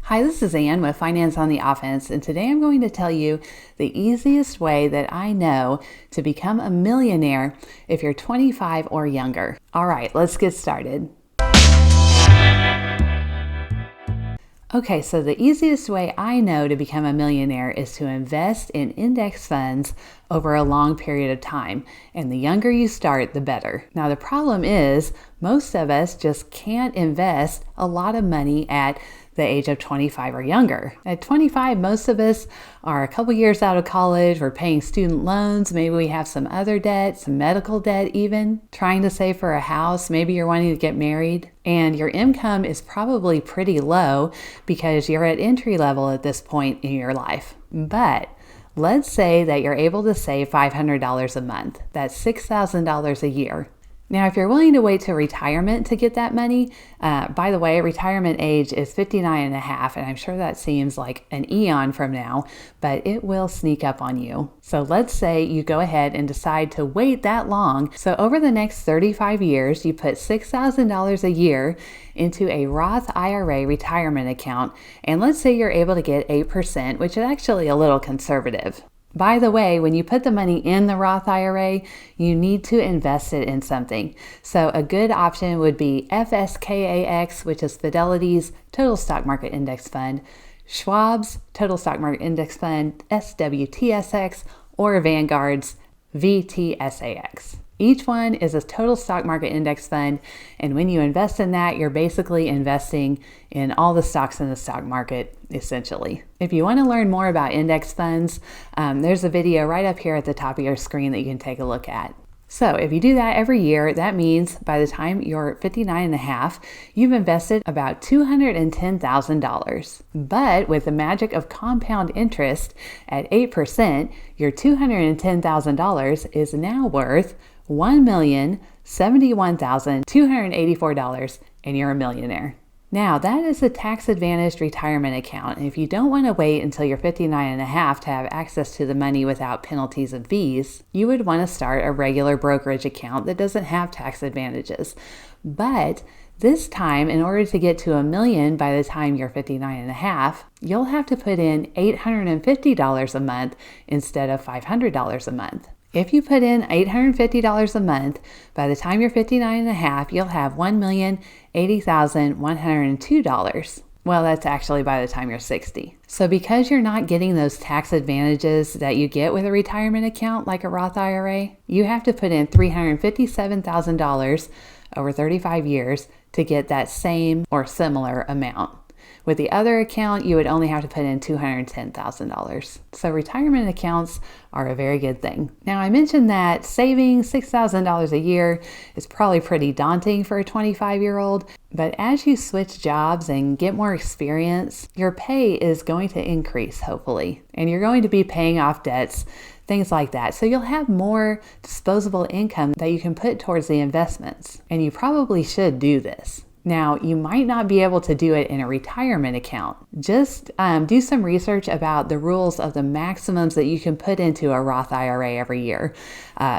Hi, this is Ann with Finance on the Offense, and today I'm going to tell you the easiest way that I know to become a millionaire if you're 25 or younger. All right, let's get started. Okay, so the easiest way I know to become a millionaire is to invest in index funds over a long period of time. And the younger you start, the better. Now, the problem is most of us just can't invest a lot of money at the age of 25 or younger. At 25, most of us are a couple years out of college. We're paying student loans. Maybe we have some other debt, some medical debt even, trying to save for a house. Maybe you're wanting to get married. And your income is probably pretty low because you're at entry level at this point in your life. But let's say that you're able to save $500 a month. That's $6,000 a year. Now, if you're willing to wait to retirement to get that money, by the way, retirement age is 59 and a half, and I'm sure that seems like an eon from now, but it will sneak up on you. So let's say you go ahead and decide to wait that long. So over the next 35 years, you put $6,000 a year into a Roth IRA retirement account, and let's say you're able to get 8%, which is actually a little conservative. By the way, when you put the money in the Roth IRA, you need to invest it in something. So a good option would be FSKAX, which is Fidelity's Total Stock Market Index Fund, Schwab's Total Stock Market Index Fund, SWTSX, or Vanguard's VTSAX. Each one is a total stock market index fund, and when you invest in that, you're basically investing in all the stocks in the stock market, essentially. If you want to learn more about index funds, there's a video right up here at the top of your screen that you can take a look at. So if you do that every year, that means by the time you're 59 and a half, you've invested about $210,000. But with the magic of compound interest at 8%, your $210,000 is now worth $1,071,284, and you're a millionaire. Now, that is a tax-advantaged retirement account, and if you don't want to wait until you're 59 and a half to have access to the money without penalties and fees, you would want to start a regular brokerage account that doesn't have tax advantages. But this time, in order to get to $1 million by the time you're 59 and a half, you'll have to put in $850 a month instead of $500 a month. If you put in $850 a month, by the time you're 59 and a half, you'll have $1,080,102. Well, that's actually by the time you're 60. So because you're not getting those tax advantages that you get with a retirement account like a Roth IRA, you have to put in $357,000 over 35 years to get that same or similar amount. With the other account, you would only have to put in $210,000. So retirement accounts are a very good thing. Now, I mentioned that saving $6,000 a year is probably pretty daunting for a 25-year-old, but as you switch jobs and get more experience, your pay is going to increase, hopefully, and you're going to be paying off debts, things like that. So you'll have more disposable income that you can put towards the investments, and you probably should do this. Now, you might not be able to do it in a retirement account. Just do some research about the rules of the maximums that you can put into a Roth IRA every year.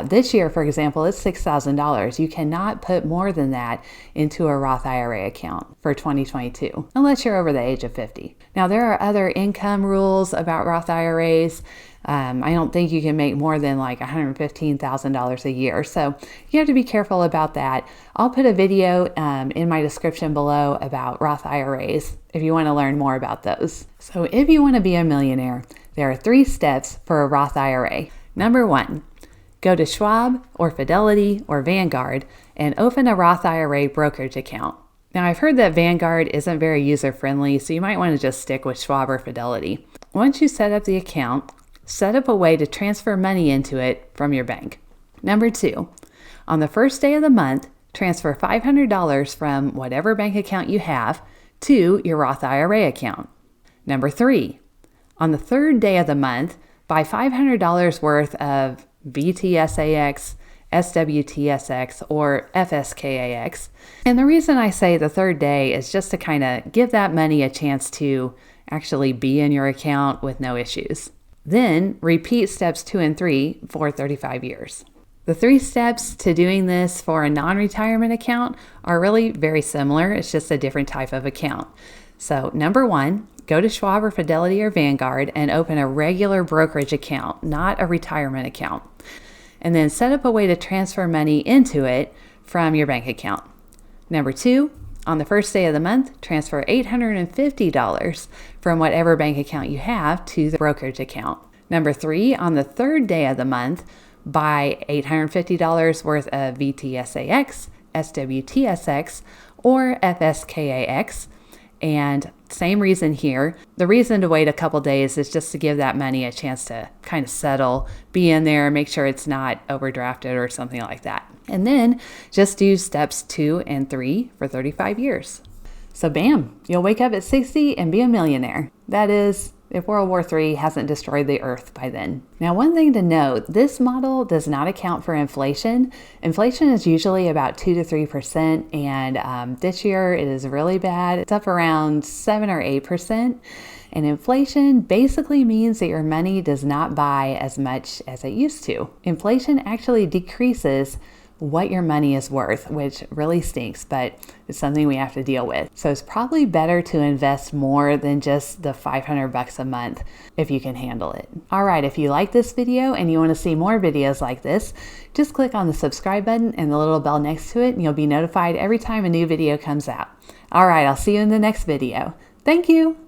This year, for example, it's $6,000. You cannot put more than that into a Roth IRA account for 2022, unless you're over the age of 50. Now, there are other income rules about Roth IRAs. I don't think you can make more than like $115,000 a year. So you have to be careful about that. I'll put a video in my description below about Roth IRAs if you want to learn more about those. So if you want to be a millionaire, there are 3 steps for a Roth IRA. Number 1, go to Schwab or Fidelity or Vanguard and open a Roth IRA brokerage account. Now, I've heard that Vanguard isn't very user-friendly, so you might want to just stick with Schwab or Fidelity. Once you set up the account, set up a way to transfer money into it from your bank. Number 2, on the first day of the month, transfer $500 from whatever bank account you have to your Roth IRA account. Number 3, on the third day of the month, buy $500 worth of VTSAX, SWTSX, or FSKAX. And the reason I say the third day is just to kind of give that money a chance to actually be in your account with no issues. Then repeat steps 2 and 3 for 35 years. The 3 steps to doing this for a non-retirement account are really very similar. It's just a different type of account. So number 1, Go to Schwab or Fidelity or Vanguard and open a regular brokerage account, not a retirement account. And then set up a way to transfer money into it from your bank account. Number 2, on the first day of the month, transfer $850 from whatever bank account you have to the brokerage account. Number 3, on the third day of the month, buy $850 worth of VTSAX, SWTSX, or FSKAX. And same reason here. The reason to wait a couple days is just to give that money a chance to kind of settle, be in there, make sure it's not overdrafted or something like that. And then just do steps 2 and 3 for 35 years. So bam, you'll wake up at 60 and be a millionaire. That is, if World War III hasn't destroyed the earth by then. Now, one thing to note, this model does not account for inflation. Inflation is usually about 2 to 3%, and this year it is really bad. It's up around 7 or 8%. And inflation basically means that your money does not buy as much as it used to. Inflation actually decreases what your money is worth, which really stinks, but it's something we have to deal with. So it's probably better to invest more than just the $500 a month if you can handle it. All right, if you like this video and you want to see more videos like this, just click on the subscribe button and the little bell next to it, and you'll be notified every time a new video comes out. All right, I'll see you in the next video. Thank you.